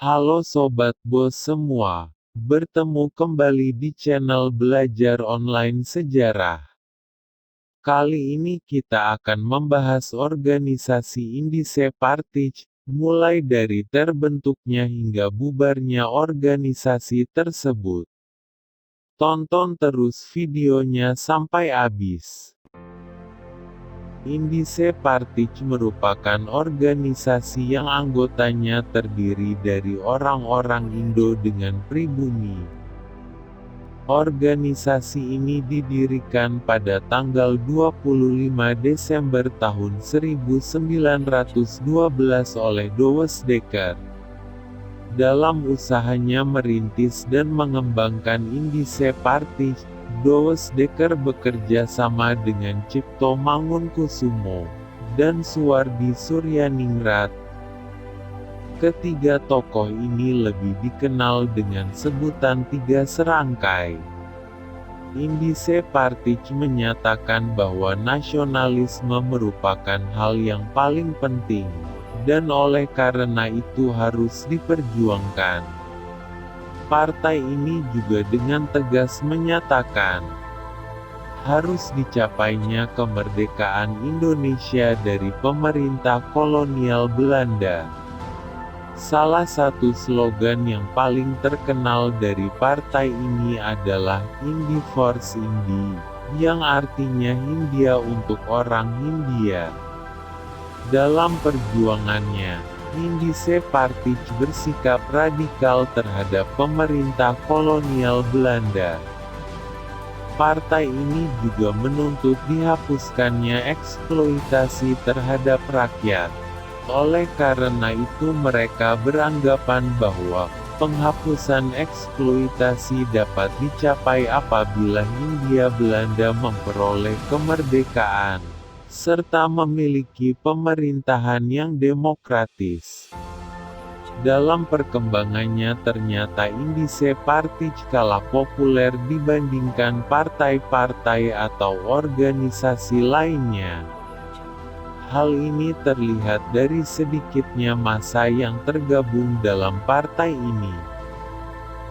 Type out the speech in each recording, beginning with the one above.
Halo Sobat Bos semua, bertemu kembali di channel Belajar Online Sejarah. Kali ini kita akan membahas organisasi Indice Partij, mulai dari terbentuknya hingga bubarnya organisasi tersebut. Tonton terus videonya sampai habis. Indice Partij merupakan organisasi yang anggotanya terdiri dari orang-orang Indo dengan pribumi. Organisasi ini didirikan pada tanggal 25 Desember tahun 1912 oleh Douwe Dekker. Dalam usahanya merintis dan mengembangkan Indice Partij, Douwe Dekker bekerja sama dengan Cipto Mangunkusumo dan Suwardi Suryaningrat. Ketiga tokoh ini lebih dikenal dengan sebutan Tiga Serangkai. Indice Partij menyatakan bahwa nasionalisme merupakan hal yang paling penting, dan oleh karena itu harus diperjuangkan. Partai ini juga dengan tegas menyatakan, harus dicapainya kemerdekaan Indonesia dari pemerintah kolonial Belanda. Salah satu slogan yang paling terkenal dari partai ini adalah Indi Force Indi, yang artinya Hindia untuk orang Hindia. Dalam perjuangannya, Indice Partij bersikap radikal terhadap pemerintah kolonial Belanda. Partai ini juga menuntut dihapuskannya eksploitasi terhadap rakyat. Oleh karena itu mereka beranggapan bahwa penghapusan eksploitasi dapat dicapai apabila Hindia Belanda memperoleh kemerdekaan, serta memiliki pemerintahan yang demokratis. Dalam perkembangannya ternyata Indice Partij kalah populer dibandingkan partai-partai atau organisasi lainnya. Hal ini terlihat dari sedikitnya massa yang tergabung dalam partai ini.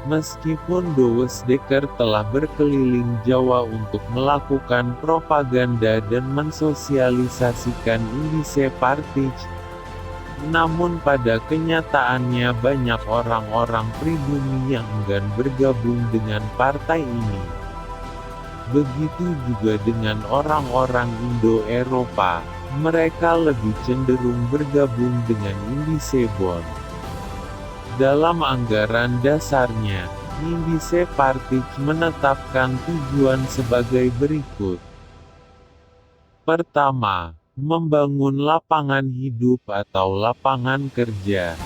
Meskipun Douwe Dekker telah berkeliling Jawa untuk melakukan propaganda dan mensosialisasikan Indice Partij, namun pada kenyataannya banyak orang-orang pribumi yang enggan bergabung dengan partai ini. Begitu juga dengan orang-orang Indo-Eropa, mereka lebih cenderung bergabung dengan Indice Bond. Dalam anggaran dasarnya, Indice Partij menetapkan tujuan sebagai berikut. Pertama, membangun lapangan hidup atau lapangan kerja.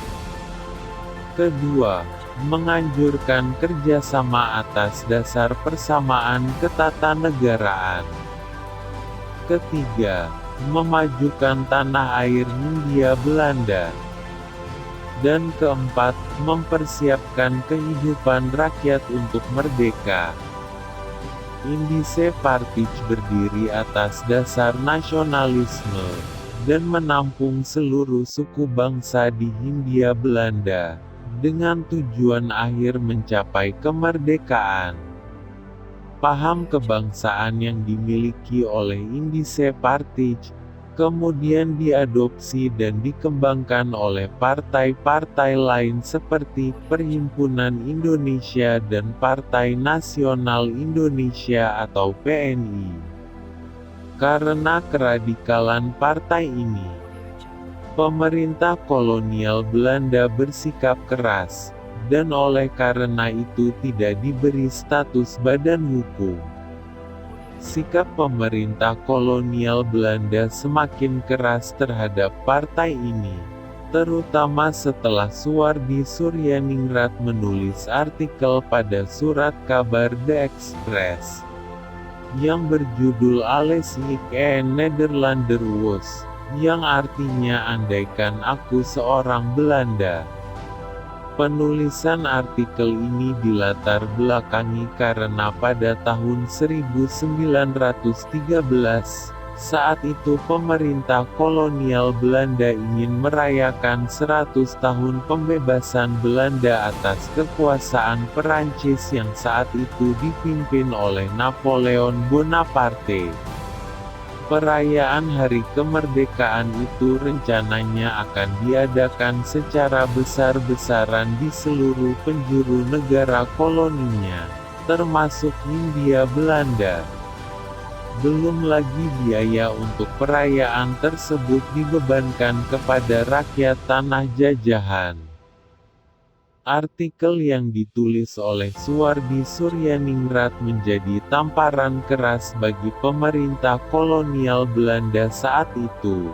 Kedua, menganjurkan kerjasama atas dasar persamaan ketatanegaraan. Ketiga, memajukan tanah air Hindia Belanda. Dan keempat, mempersiapkan kehidupan rakyat untuk merdeka. Indice Partij berdiri atas dasar nasionalisme, dan menampung seluruh suku bangsa di Hindia Belanda, dengan tujuan akhir mencapai kemerdekaan. Paham kebangsaan yang dimiliki oleh Indice Partij, kemudian diadopsi dan dikembangkan oleh partai-partai lain seperti Perhimpunan Indonesia dan Partai Nasional Indonesia atau PNI. Karena keradikalan partai ini, pemerintah kolonial Belanda bersikap keras, dan oleh karena itu tidak diberi status badan hukum. Sikap pemerintah kolonial Belanda semakin keras terhadap partai ini, terutama setelah Suwardi Suryaningrat menulis artikel pada surat kabar De Express, yang berjudul Alles ik een Nederlander was, yang artinya andaikan aku seorang Belanda. Penulisan artikel ini dilatar belakangi karena pada tahun 1913, Saat itu pemerintah kolonial Belanda ingin merayakan 100 tahun pembebasan Belanda atas kekuasaan Perancis yang saat itu dipimpin oleh Napoleon Bonaparte. Perayaan Hari Kemerdekaan itu rencananya akan diadakan secara besar-besaran di seluruh penjuru negara koloninya, termasuk Hindia Belanda. Belum lagi biaya untuk perayaan tersebut dibebankan kepada rakyat tanah jajahan. Artikel yang ditulis oleh Suwardi Suryaningrat menjadi tamparan keras bagi pemerintah kolonial Belanda saat itu.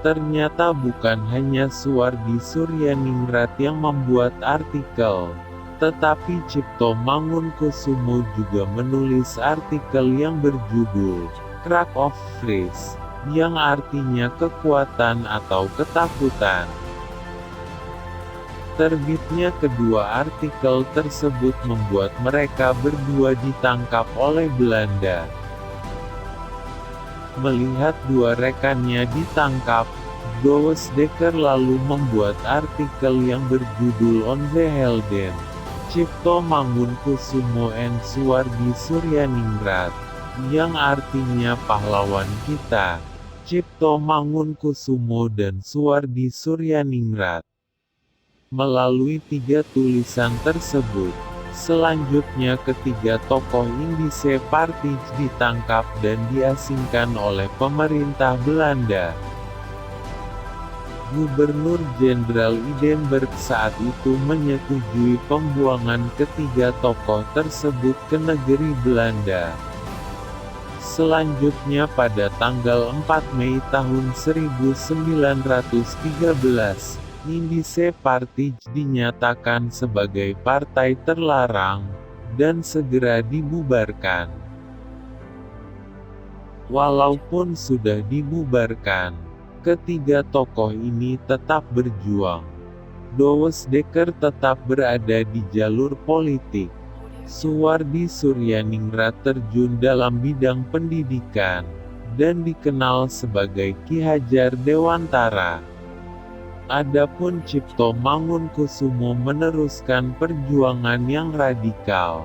Ternyata bukan hanya Suwardi Suryaningrat yang membuat artikel, tetapi Cipto Mangunkusumo juga menulis artikel yang berjudul "Crack of Freeze", yang artinya kekuatan atau ketakutan. Terbitnya kedua artikel tersebut membuat mereka berdua ditangkap oleh Belanda. Melihat dua rekannya ditangkap, Douwe Dekker lalu membuat artikel yang berjudul On the Helden, Cipto Mangunkusumo and Suwardi Suryaningrat, yang artinya pahlawan kita, Cipto Mangunkusumo dan Suwardi Suryaningrat. Melalui 3 tulisan tersebut, selanjutnya ketiga tokoh Indische Partij ditangkap dan diasingkan oleh pemerintah Belanda. Gubernur Jenderal Idenburg saat itu menyetujui pembuangan ketiga tokoh tersebut ke negeri Belanda. Selanjutnya pada tanggal 4 Mei tahun 1913, Indische Partij dinyatakan sebagai partai terlarang, dan segera dibubarkan. Walaupun sudah dibubarkan, ketiga tokoh ini tetap berjuang. Douwe Dekker tetap berada di jalur politik. Suwardi Suryaningrat terjun dalam bidang pendidikan, dan dikenal sebagai Ki Hajar Dewantara. Adapun Cipto Mangunkusumo meneruskan perjuangan yang radikal.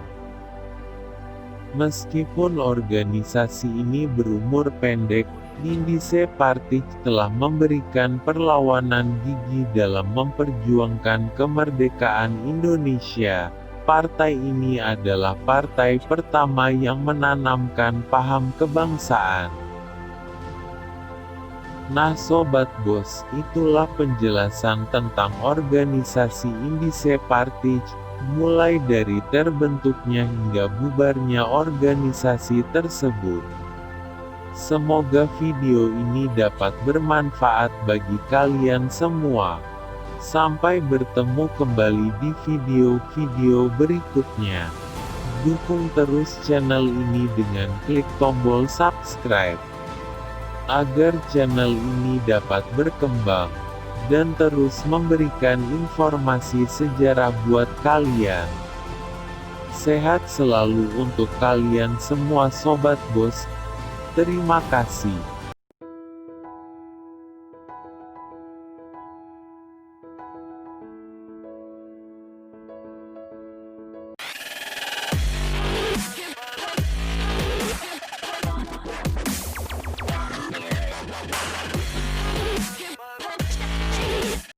Meskipun organisasi ini berumur pendek, Indische Partij telah memberikan perlawanan gigih dalam memperjuangkan kemerdekaan Indonesia. Partai ini adalah partai pertama yang menanamkan paham kebangsaan. Nah Sobat Bos, itulah penjelasan tentang organisasi Indische Partij, mulai dari terbentuknya hingga bubarnya organisasi tersebut. Semoga video ini dapat bermanfaat bagi kalian semua. Sampai bertemu kembali di video-video berikutnya. Dukung terus channel ini dengan klik tombol subscribe, agar channel ini dapat berkembang, dan terus memberikan informasi sejarah buat kalian. Sehat selalu untuk kalian semua Sobat Bos. Terima kasih.